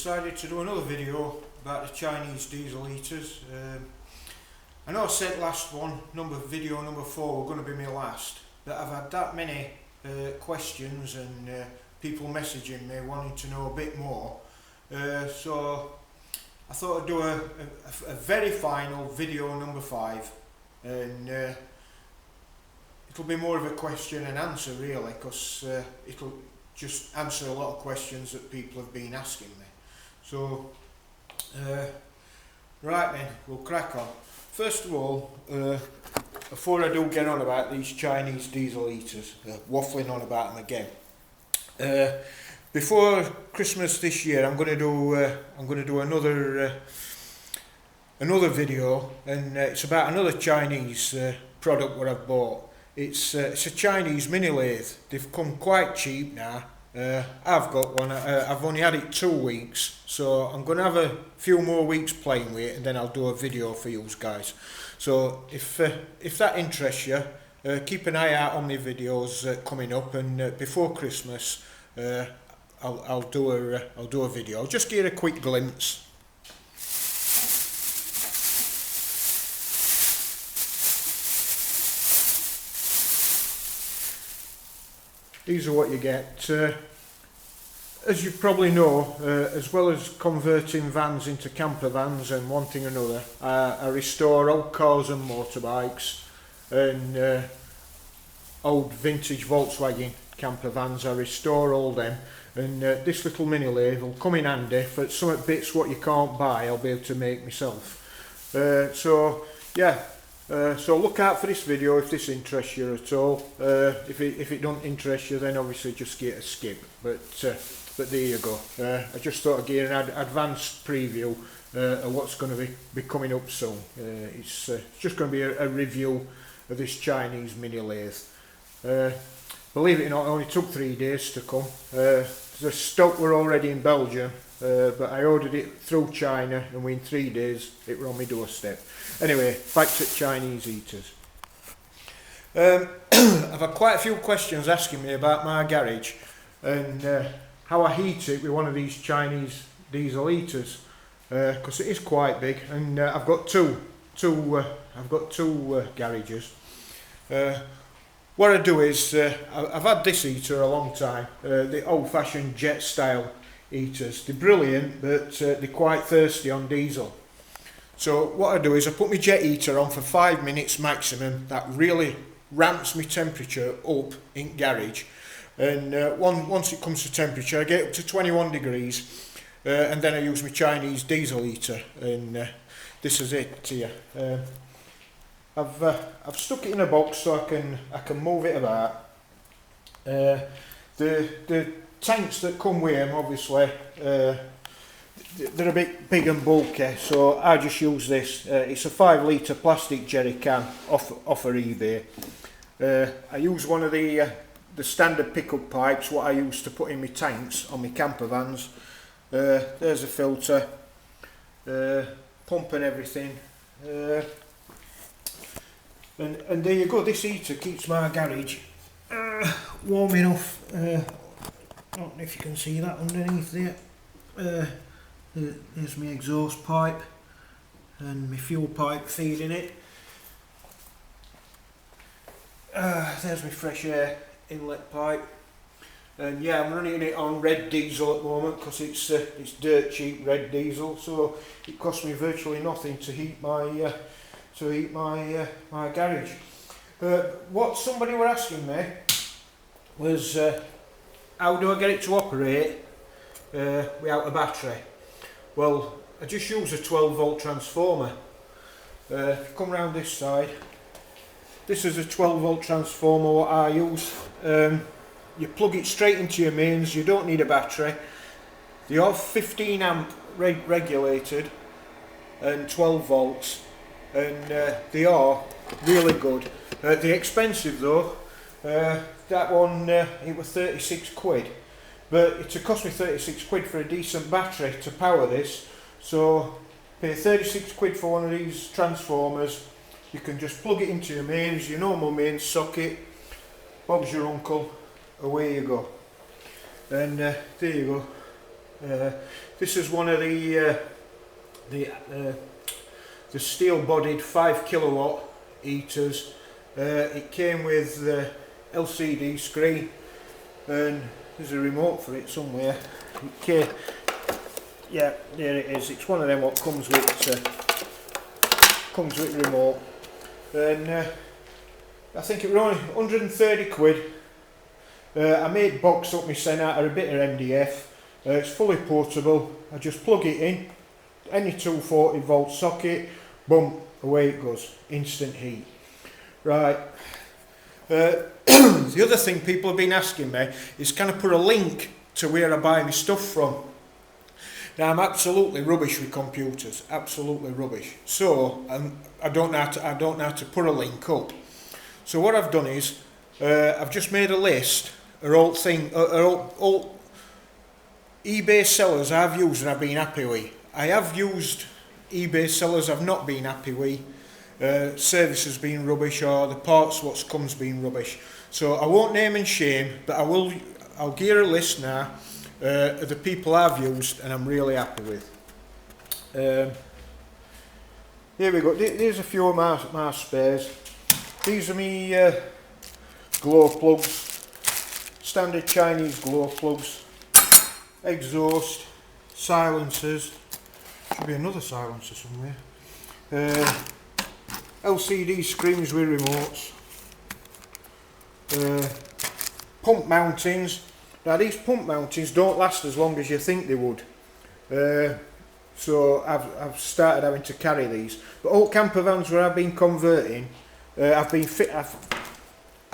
decided to do another video about the Chinese diesel heaters. I know I said last one, video number 4, were going to be my last, but I've had that many questions and people messaging me wanting to know a bit more, so I thought I'd do a very final video number 5, and it'll be more of a question and answer really, because it'll just answer a lot of questions that people have been asking me. So right then, we'll crack on. First of all, before I do get on about these Chinese diesel heaters, waffling on about them again, before Christmas this year I'm going to do another video, and it's about another Chinese product what I've bought. It's a Chinese mini lathe. They've come quite cheap now. I've got one. I've only had it 2 weeks, so I'm going to have a few more weeks playing with it, and then I'll do a video for you guys. So if that interests you, keep an eye out on my videos coming up, and before Christmas I'll do a video. I'll just give you a quick glimpse. These are what you get. As you probably know, as well as converting vans into camper vans and one thing or another, I restore old cars and motorbikes, and old vintage Volkswagen camper vans. I restore all them, and this little mini lathe will come in handy for some bits what you can't buy. I'll be able to make myself. So yeah. So look out for this video if this interests you at all. If it don't interest you, then obviously just get a skip. But there you go. I just thought I'd give you an advanced preview of what's going to be coming up soon. It's just going to be a review of this Chinese mini lathe. Believe it or not, it only took 3 days to come. The stock were already in Belgium, but I ordered it through China, and within 3 days it were on my doorstep. Anyway, back to Chinese heaters. I've had quite a few questions asking me about my garage and how I heat it with one of these Chinese diesel heaters, because it is quite big, and I've got two garages. What I do is, I've had this heater a long time, the old-fashioned jet style heaters. They're brilliant, but they're quite thirsty on diesel. So what I do is I put my jet heater on for 5 minutes maximum. That really ramps my temperature up in garage, and once it comes to temperature, I get up to 21 degrees, and then I use my Chinese diesel heater, and this is it here. I've stuck it in a box so I can move it about. The tanks that come with them, obviously, they're a bit big and bulky, so I just use this. It's a 5 litre plastic jerry can off of eBay. I use one of the standard pickup pipes what I use to put in my tanks on my camper vans. There's a filter, pump and everything. And there you go. This heater keeps my garage warm enough. I don't know if you can see that underneath there. There's my exhaust pipe and my fuel pipe feeding it. There's my fresh air inlet pipe, and yeah, I'm running it on red diesel at the moment because it's dirt cheap red diesel, so it costs me virtually nothing to heat my my garage. What somebody were asking me was how do I get it to operate without a battery? Well, I just use a 12 volt transformer. If you come round this side, this is a 12 volt transformer what I use. You plug it straight into your mains, you don't need a battery. They are 15 amp regulated and 12 volts, and they are really good. They're expensive though. That one, it was 36 quid, but it cost me 36 quid for a decent battery to power this. So pay 36 quid for one of these transformers. You can just plug it into your mains, your normal mains socket. Bob's your uncle, away you go. And there you go. This is one of the steel-bodied 5 kilowatt heaters. It came with the LCD screen, and there's a remote for it somewhere. Yeah, there it is. It's one of them what comes with remote, and I think it was only 130 quid. I made box up myself out of a bit of MDF. It's fully portable. I just plug it in, any 240 volt socket, boom, away it goes, instant heat. Right. The other thing people have been asking me is, can I put a link to where I buy my stuff from? Now, I'm absolutely rubbish with computers, absolutely rubbish. So I don't know how to put a link up. So what I've done is I've just made a list of all eBay sellers I've used and I've been happy with. I have used eBay sellers I've not been happy with. Service has been rubbish, or the parts what's comes been rubbish. So I won't name and shame, but I'll gear a list now of the people I've used and I'm really happy with. Here we go. There's a few of my spares. These are me glow plugs, standard Chinese glow plugs, exhaust, silencers. Should be another silencer somewhere. LCD screens with remotes. Pump mountings. Now these pump mountings don't last as long as you think they would. So I've started having to carry these. But all camper vans where I've been converting, I've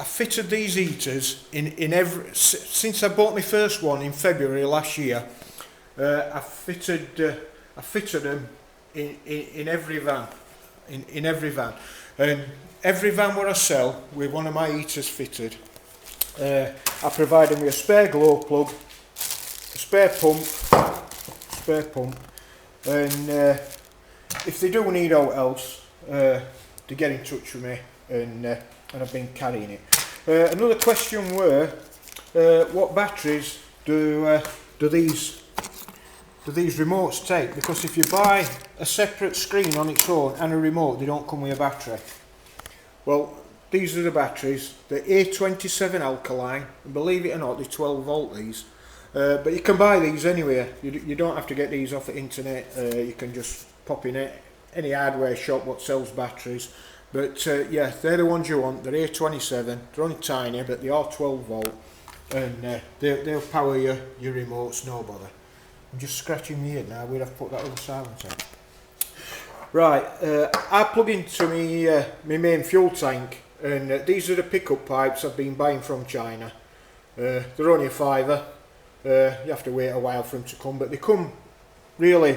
fitted these heaters in every, since I bought my first one in February last year. I fitted them in every van. In every van, and every van where I sell with one of my heaters fitted, I provide them with a spare glow plug, a spare pump, and if they do need out else, they get in touch with me, and I've been carrying it. Another question were, what batteries do these remotes take? Because if you buy a separate screen on its own and a remote, they don't come with a battery. Well, these are the batteries. They're A27 alkaline, and believe it or not, they're 12 volt these. But you can buy these anywhere. You don't have to get these off the internet. You can just pop in any hardware shop what sells batteries. But yeah, they're the ones you want. They're A27. They're only tiny, but they are 12 volt, and they'll power your remotes, no bother. I'm just scratching my head now where I've put that other silencer. Right, I plug into my main fuel tank, and these are the pickup pipes I've been buying from China. They're only a £5. You have to wait a while for them to come, but they come really,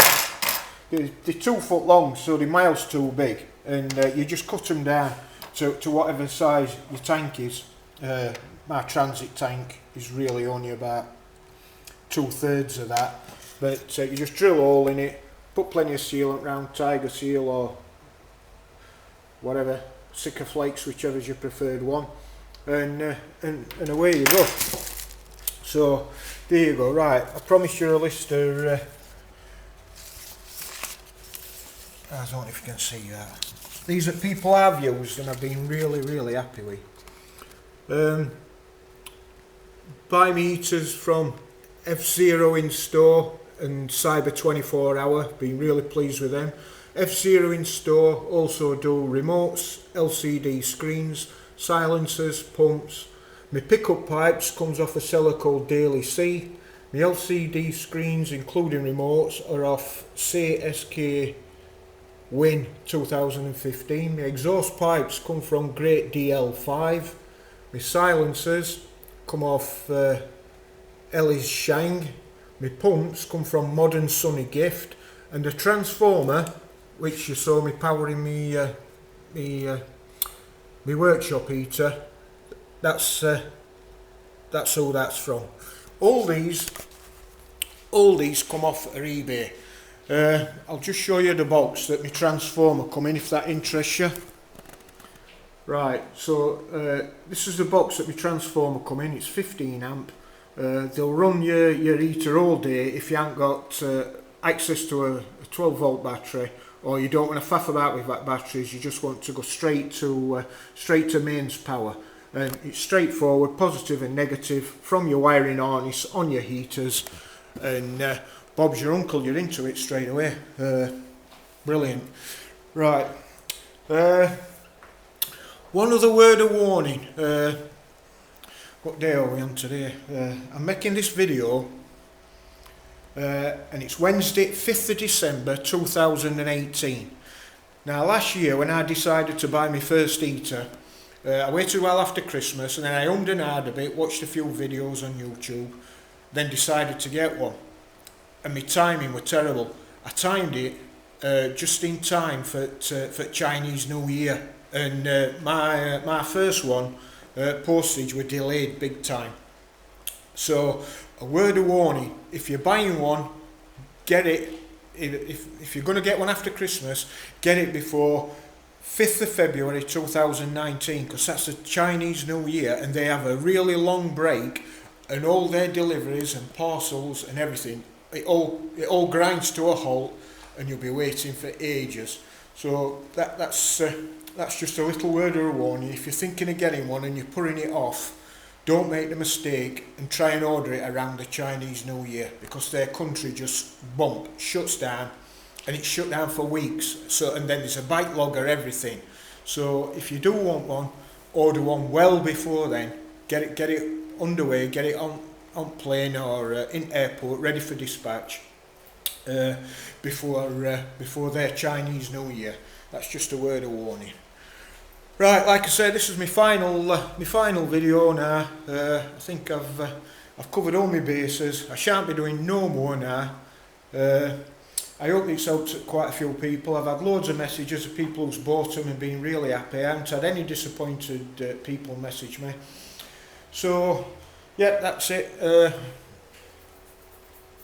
they're 2 foot long, so they're miles too big, and you just cut them down to whatever size your tank is. My transit tank is really only about 2/3 of that. But you just drill a hole in it, put plenty of sealant round, Tiger Seal or whatever, Sika Flakes, whichever's your preferred one, and away you go. So there you go. Right, I promised you a list of. I don't know if you can see that. These are people I've used and I've been really happy with. Buy me heaters from F-Zero in store and Cyber 24 Hour, been really pleased with them. F-Zero in store also do remotes, LCD screens, silencers, pumps. My pickup pipes comes off a seller called Daily C. My LCD screens including remotes are off CSK Win 2015. My exhaust pipes come from Great DL5. My silencers come off Ellie's Shang. My pumps come from Modern Sunny Gift, and the transformer, which you saw me powering me workshop heater, that's who that's from. All these come off at eBay. I'll just show you the box that my transformer come in, if that interests you. Right, so this is the box that my transformer come in. It's 15 amp, they'll run your heater all day if you haven't got access to a 12 volt battery, or you don't want to faff about with that batteries, you just want to go straight to mains power. And it's straightforward, positive and negative from your wiring harness on your heaters, and Bob's your uncle, you're into it straight away. Brilliant. Right, one other word of warning. What day are we on today? I'm making this video and it's Wednesday 5th of December 2018. Now last year when I decided to buy my first heater, I waited well after Christmas, and then I ummed and ahed a bit, watched a few videos on YouTube, then decided to get one. And my timing was terrible. I timed it just in time for Chinese New Year, and my first one, postage were delayed big time. So a word of warning, if you're buying one, get it, if you're going to get one after Christmas, get it before 5th of February 2019, because that's the Chinese New Year and they have a really long break, and all their deliveries and parcels and everything, it all grinds to a halt and you'll be waiting for ages. So that's just a little word of warning. If you're thinking of getting one and you're putting it off, don't make the mistake and try and order it around the Chinese New Year, because their country just shuts down, and it's shut down for weeks. So, and then there's a backlog of everything. So if you do want one, order one well before then. Get it underway, get it on plane or in airport, ready for dispatch before their Chinese New Year. That's just a word of warning. Right, like I said, this is my final video now. I think I've covered all my bases. I shan't be doing no more now. I hope it's helped quite a few people. I've had loads of messages of people who's bought them and been really happy. I haven't had any disappointed people message me. So, yeah, that's it.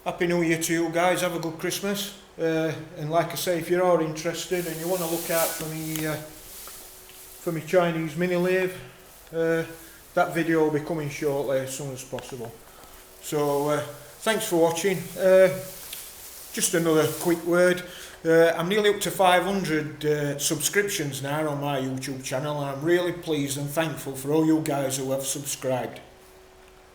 Happy New Year to you guys. Have a good Christmas. And like I say, if you are interested and you want to look out for me Chinese mini lathe, that video will be coming shortly as soon as possible. So, thanks for watching. Just another quick word. I'm nearly up to 500 subscriptions now on my YouTube channel, and I'm really pleased and thankful for all you guys who have subscribed.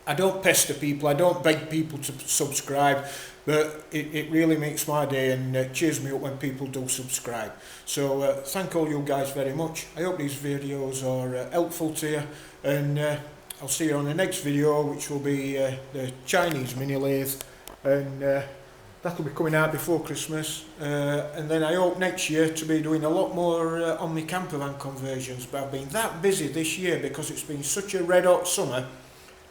I don't pester people, I don't beg people to subscribe, but it really makes my day and cheers me up when people do subscribe. So thank all you guys very much. I hope these videos are helpful to you, and I'll see you on the next video, which will be the Chinese mini lathe, and that'll be coming out before Christmas, and then I hope next year to be doing a lot more on my camper van conversions. But I've been that busy this year because it's been such a red hot summer.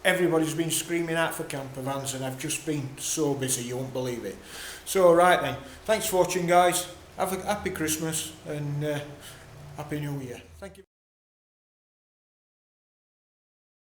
Everybody's been screaming out for camper vans, and I've just been so busy you won't believe it. So right then, thanks for watching guys, have a happy Christmas and Happy New Year. Thank you.